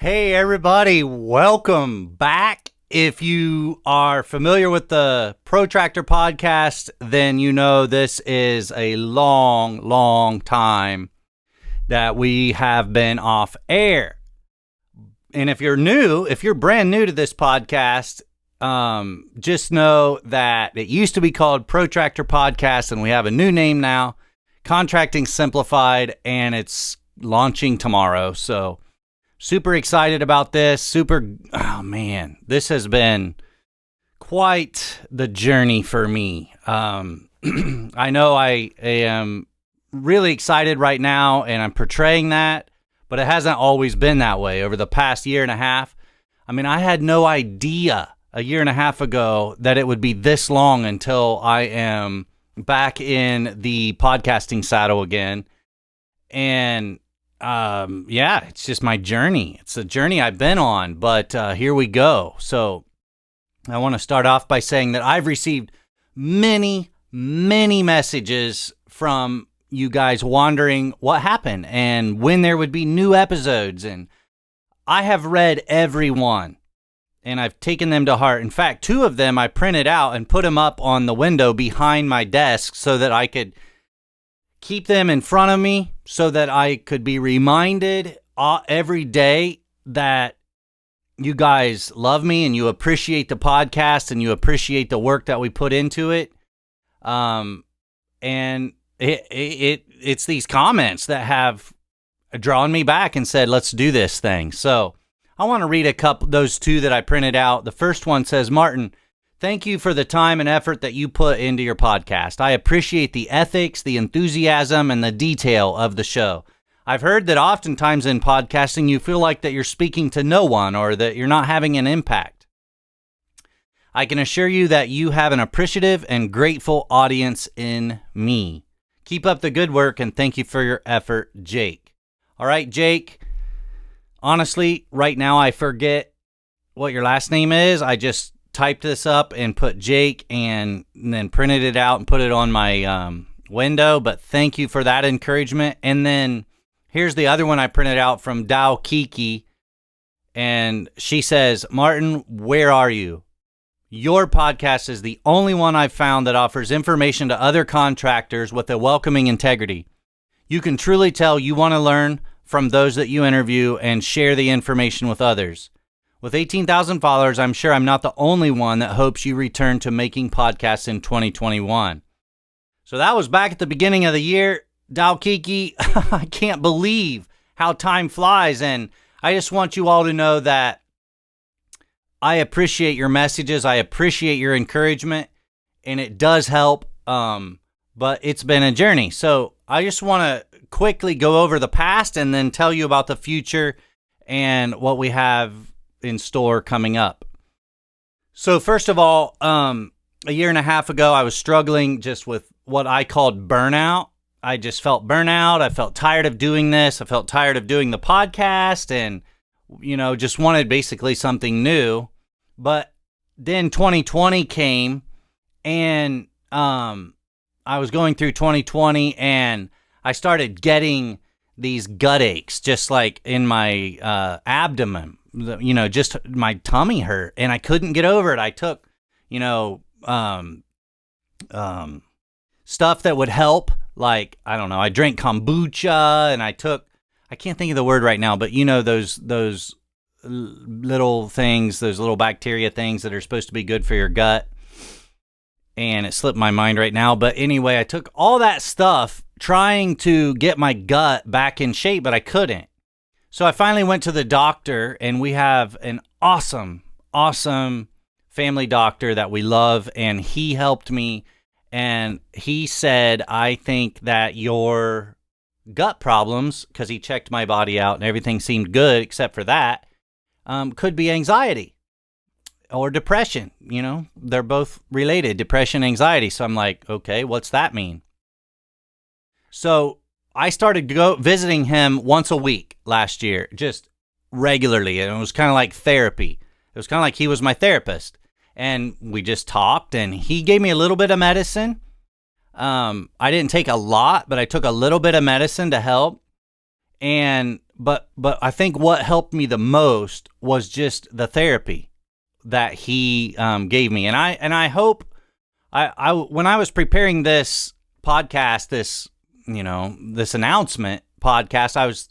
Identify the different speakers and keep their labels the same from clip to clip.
Speaker 1: Hey everybody, welcome back. If you are familiar with the Protractor podcast, then you know this is a long time that we have been off air. And if you're brand new to this podcast, just know that it used to be called Protractor Podcast, and we have a new name now, Contracting Simplified, and it's launching tomorrow. So super excited about this. Oh man, this has been quite the journey for me. I know I am really excited right now, and I'm portraying that, but it hasn't always been that way over the past year and a half. I mean, I had no idea a year and a half ago that it would be this long until I am back in the podcasting saddle again. And it's just my journey. It's a journey I've been on, but here we go. So I want to start off by saying that I've received many messages from you guys wondering what happened and when there would be new episodes. And I have read every one, and I've taken them to heart. In fact, 2 of them I printed out and put them up on the window behind my desk so that I could keep them in front of me, so that I could be reminded every day that you guys love me and you appreciate the podcast and you appreciate the work that we put into it. And it's these comments that have drawn me back and said, let's do this thing. So I want to read those 2 that I printed out. The first one says, Martin, thank you for the time and effort that you put into your podcast. I appreciate the ethics, the enthusiasm, and the detail of the show. I've heard that oftentimes in podcasting, you feel like that you're speaking to no one or that you're not having an impact. I can assure you that you have an appreciative and grateful audience in me. Keep up the good work, and thank you for your effort, Jake. All right, Jake. Honestly, right now I forget what your last name is. I just typed this up and put Jake and then printed it out and put it on my window. But thank you for that encouragement. And then here's the other one I printed out from Dow Kiki. And she says, Martin, where are you? Your podcast is the only one I've found that offers information to other contractors with a welcoming integrity. You can truly tell you want to learn from those that you interview and share the information with others. With 18,000 followers, I'm sure I'm not the only one that hopes you return to making podcasts in 2021. So that was back at the beginning of the year. Daukiki, I can't believe how time flies, and I just want you all to know that I appreciate your messages. I appreciate your encouragement, and it does help, but it's been a journey. So I just want to quickly go over the past and then tell you about the future and what we have in store coming up. So first of all, a year and a half ago, I was struggling just with what I called burnout. I just felt burnout. I felt tired of doing this. I felt tired of doing the podcast and, just wanted basically something new. But then 2020 came, and I was going through 2020, and I started getting these gut aches, just like in my abdomen. Just my tummy hurt, and I couldn't get over it. I took, stuff that would help. Like, I don't know, I drank kombucha, and I can't think of the word right now, but those little things, those little bacteria things that are supposed to be good for your gut. And it slipped my mind right now. But anyway, I took all that stuff trying to get my gut back in shape, but I couldn't. So I finally went to the doctor, and we have an awesome family doctor that we love, and he helped me, and he said, I think that your gut problems, because he checked my body out and everything seemed good except for that, could be anxiety or depression. They're both related, depression, anxiety. So I'm like, okay, what's that mean? So I started visiting him once a week last year, just regularly. And it was kind of like therapy. It was kind of like he was my therapist. And we just talked, and he gave me a little bit of medicine. I didn't take a lot, but I took a little bit of medicine to help. And but I think what helped me the most was just the therapy that he gave me. And I hope I when I was preparing this podcast, this announcement podcast, I was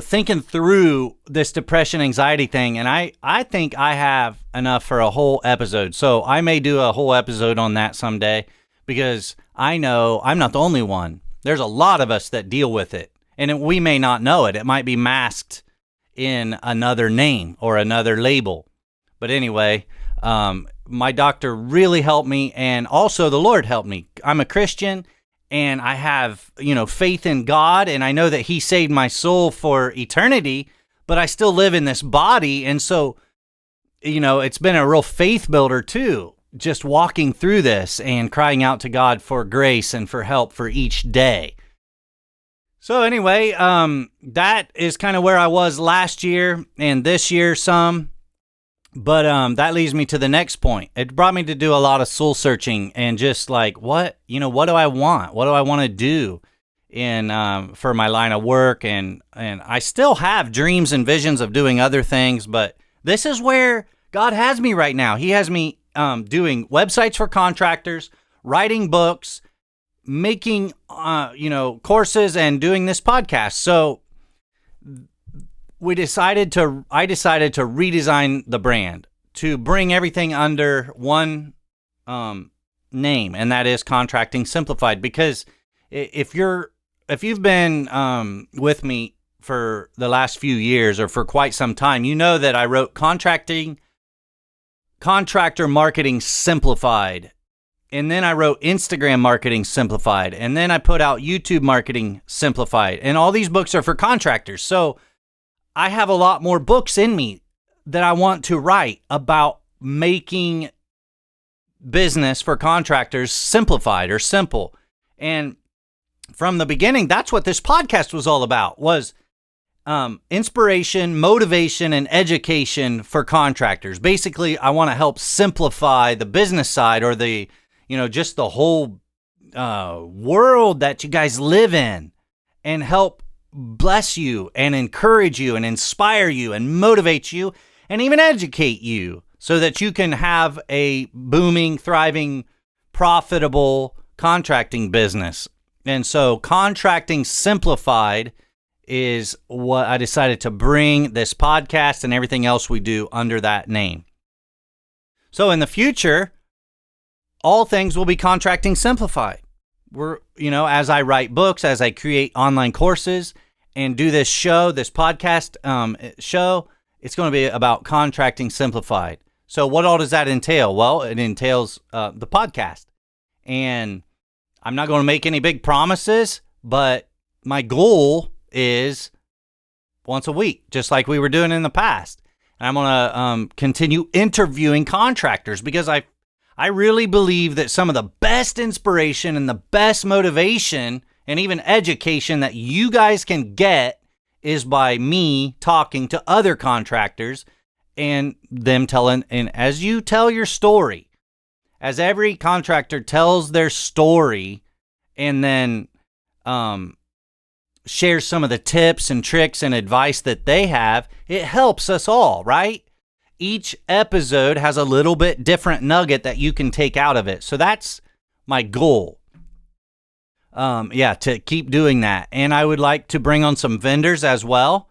Speaker 1: thinking through this depression, anxiety thing, and I think I have enough for a whole episode. So I may do a whole episode on that someday, because I know I'm not the only one. There's a lot of us that deal with it, and we may not know it. It might be masked in another name or another label. But anyway, my doctor really helped me, and also the Lord helped me. I'm a Christian, and I have, faith in God, and I know that He saved my soul for eternity, but I still live in this body, and so, it's been a real faith builder too, just walking through this and crying out to God for grace and for help for each day. So anyway, that is kind of where I was last year and this year some. But that leads me to the next point. It brought me to do a lot of soul searching and just like, what do I want? What do I want to do for my line of work? And I still have dreams and visions of doing other things, but this is where God has me right now. He has me doing websites for contractors, writing books, making courses, and doing this podcast. So I decided to redesign the brand to bring everything under one name, and that is Contracting Simplified. Because if you've been with me for the last few years or for quite some time, you know that I wrote Contractor Marketing Simplified, and then I wrote Instagram Marketing Simplified, and then I put out YouTube Marketing Simplified, and all these books are for contractors. So I have a lot more books in me that I want to write about making business for contractors simplified or simple. And from the beginning, that's what this podcast was all about, was inspiration, motivation, and education for contractors. Basically, I want to help simplify the business side, or the, just the whole world that you guys live in, and help bless you and encourage you and inspire you and motivate you and even educate you so that you can have a booming, thriving, profitable contracting business. And so Contracting Simplified is what I decided to bring this podcast and everything else we do under that name. So in the future, all things will be Contracting Simplified. As I write books, as I create online courses and do this podcast show, it's going to be about Contracting Simplified. So what all does that entail? Well, it entails the podcast. And I'm not going to make any big promises, but my goal is once a week, just like we were doing in the past. And I'm going to continue interviewing contractors, because I really believe that some of the best inspiration and the best motivation and even education that you guys can get is by me talking to other contractors and them telling. And as you tell your story, as every contractor tells their story and then shares some of the tips and tricks and advice that they have, it helps us all, right? Each episode has a little bit different nugget that you can take out of it. So that's my goal. To keep doing that. And I would like to bring on some vendors as well.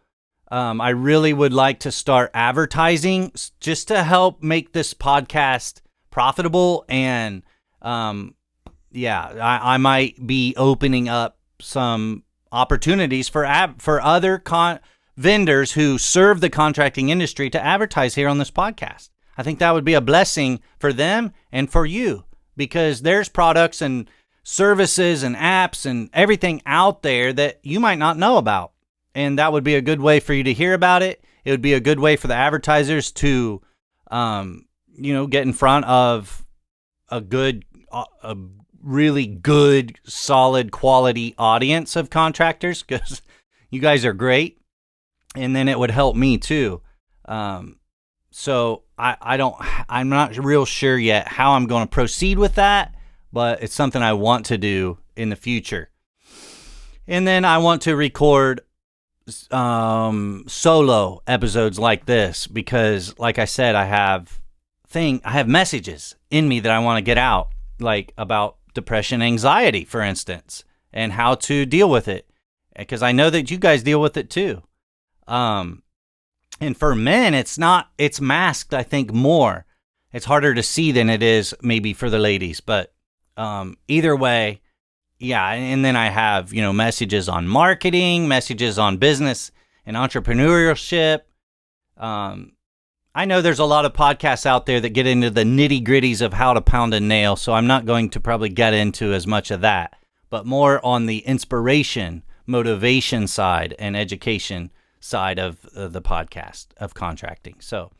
Speaker 1: I really would like to start advertising just to help make this podcast profitable. And I might be opening up some opportunities for other vendors who serve the contracting industry to advertise here on this podcast. I think that would be a blessing for them and for you, because there's products and services and apps and everything out there that you might not know about. And that would be a good way for you to hear about it. It would be a good way for the advertisers to, get in front of a really good, solid, quality audience of contractors, because you guys are great. And then it would help me too. So I'm not real sure yet how I'm going to proceed with that, but it's something I want to do in the future. And then I want to record solo episodes like this because, like I said, I have messages in me that I want to get out, like about depression, anxiety, for instance, and how to deal with it, because I know that you guys deal with it too. And for men, it's masked, I think, more. It's harder to see than it is maybe for the ladies, but either way, yeah. And then I have, messages on marketing, messages on business and entrepreneurship. I know there's a lot of podcasts out there that get into the nitty gritties of how to pound a nail, so I'm not going to probably get into as much of that, but more on the inspiration, motivation side and education side of the podcast of contracting. So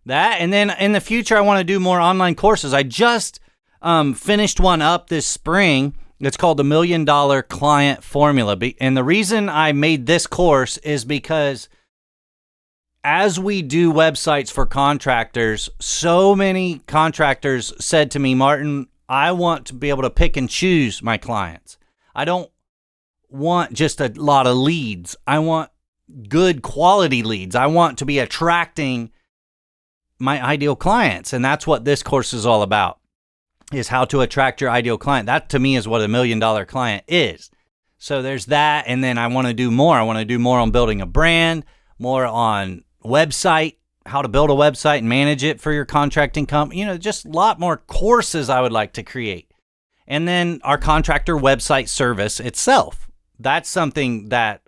Speaker 1: that, and then in the future, I want to do more online courses. I just finished one up this spring. It's called the $1 Million Client Formula. And the reason I made this course is because as we do websites for contractors, so many contractors said to me, Martin, I want to be able to pick and choose my clients. I don't want just a lot of leads. I want good quality leads. I want to be attracting my ideal clients. And that's what this course is all about, is how to attract your ideal client. That to me is what $1 million client is. So there's that. And then I want to do more. I want to do more on building a brand, more on website, how to build a website and manage it for your contracting company. Just a lot more courses I would like to create. And then our contractor website service itself. That's something that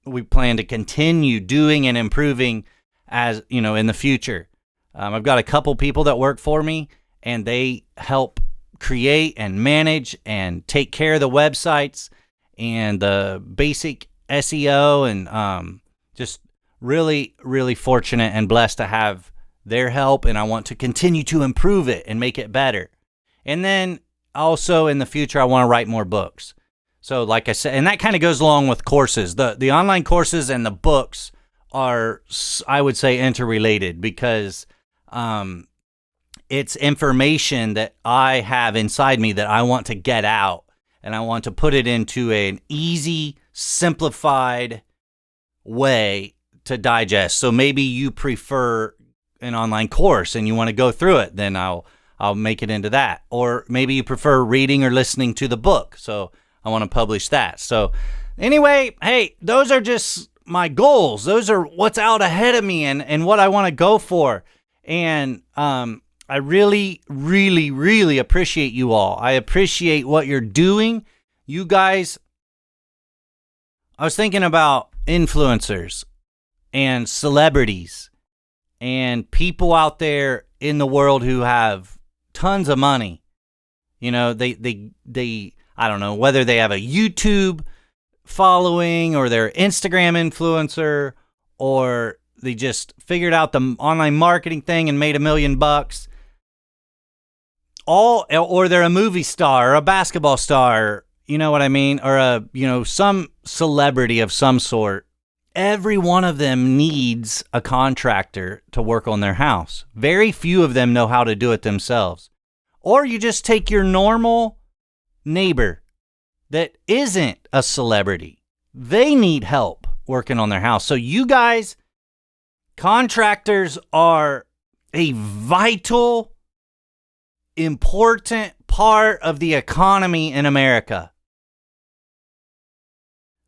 Speaker 1: we plan to continue doing and improving as, in the future. I've got a couple people that work for me, and they help create and manage and take care of the websites and the basic SEO, and just really, really fortunate and blessed to have their help, and I want to continue to improve it and make it better. And then also in the future, I want to write more books. So like I said, and that kind of goes along with courses. The online courses and the books are, I would say, interrelated, because it's information that I have inside me that I want to get out, and I want to put it into an easy, simplified way to digest. So maybe you prefer an online course and you want to go through it, then I'll make it into that. Or maybe you prefer reading or listening to the book, so I want to publish that. So anyway, hey, those are just my goals. Those are what's out ahead of me and what I want to go for. And I really, really, really appreciate you all. I appreciate what you're doing. You guys, I was thinking about influencers and celebrities and people out there in the world who have tons of money. They I don't know whether they have a YouTube following or they're Instagram influencer, or they just figured out the online marketing thing and made $1 million. Or they're a movie star or a basketball star, you know what I mean? Or some celebrity of some sort. Every one of them needs a contractor to work on their house. Very few of them know how to do it themselves. Or you just take your normal neighbor that isn't a celebrity. They need help working on their house. So you guys, contractors, are a vital, important part of the economy in America.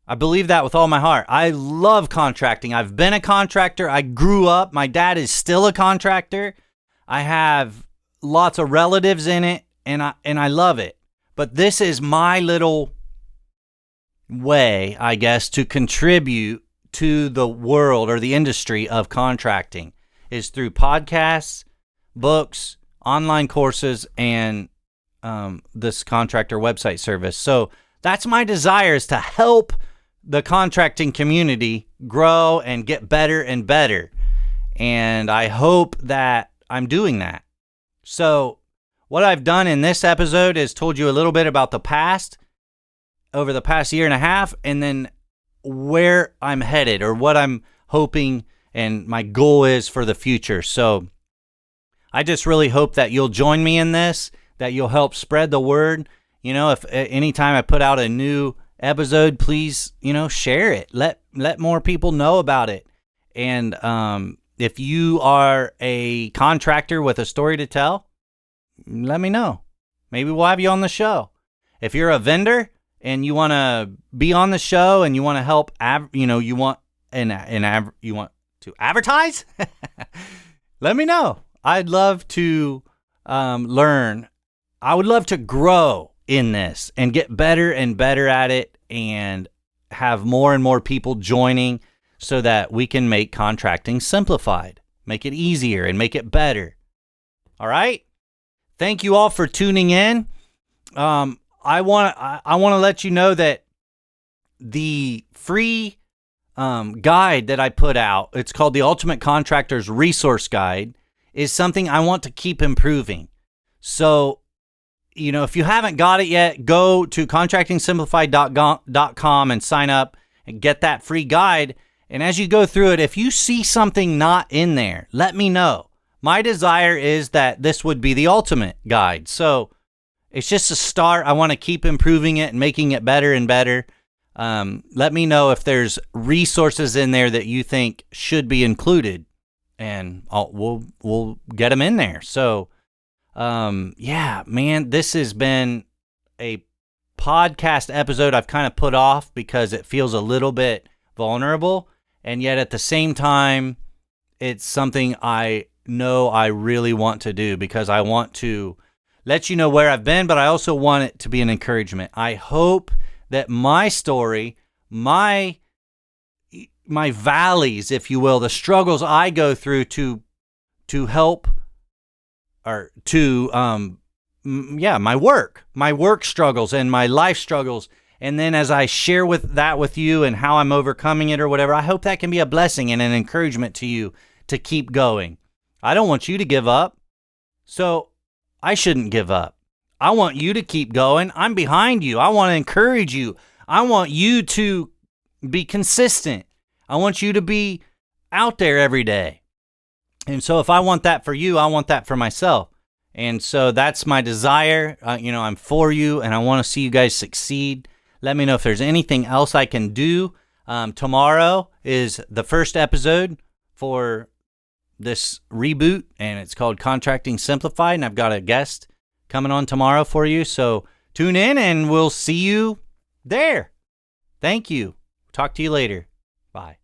Speaker 1: I believe that with all my heart. I love contracting. I've been a contractor. I grew up. My dad is still a contractor. I have lots of relatives in it, and I love it. But this is my little way, I guess, to contribute to the world or the industry of contracting, is through podcasts, books, online courses, and this contractor website service. So that's my desire, is to help the contracting community grow and get better and better. And I hope that I'm doing that. So what I've done in this episode is told you a little bit about the past, over the past year and a half, and then where I'm headed, or what I'm hoping and my goal is for the future. So I just really hope that you'll join me in this, that you'll help spread the word. If anytime I put out a new episode, please, share it. Let let more people know about it. And if you are a contractor with a story to tell, let me know. Maybe we'll have you on the show. If you're a vendor and you want to be on the show and you want to help, you want to advertise, let me know. I'd love to learn. I would love to grow in this and get better and better at it and have more and more people joining so that we can make contracting simplified, make it easier and make it better. All right. Thank you all for tuning in. I want to let you know that the free guide that I put out, it's called the Ultimate Contractor's Resource Guide, is something I want to keep improving. So, if you haven't got it yet, go to contractingsimplified.com and sign up and get that free guide. And as you go through it, if you see something not in there, let me know. My desire is that this would be the ultimate guide. So it's just a start. I want to keep improving it and making it better and better. Let me know if there's resources in there that you think should be included, and we'll get them in there. So, yeah, man, this has been a podcast episode I've kind of put off because it feels a little bit vulnerable, and yet at the same time, it's something I know I really want to do because I want to let you know where I've been, but I also want it to be an encouragement. I hope that my story, my valleys, if you will, the struggles I go through to help, or to my work struggles and my life struggles, and then as I share with you and how I'm overcoming it or whatever, I hope that can be a blessing and an encouragement to you to keep going. I don't want you to give up, so I shouldn't give up. I want you to keep going. I'm behind you. I want to encourage you. I want you to be consistent. I want you to be out there every day. And so if I want that for you, I want that for myself. And so that's my desire. I'm for you, and I want to see you guys succeed. Let me know if there's anything else I can do. Tomorrow is the first episode for this reboot, and it's called Contracting Simplified, and I've got a guest coming on tomorrow for you. So tune in, and we'll see you there. Thank you. Talk to you later. Bye.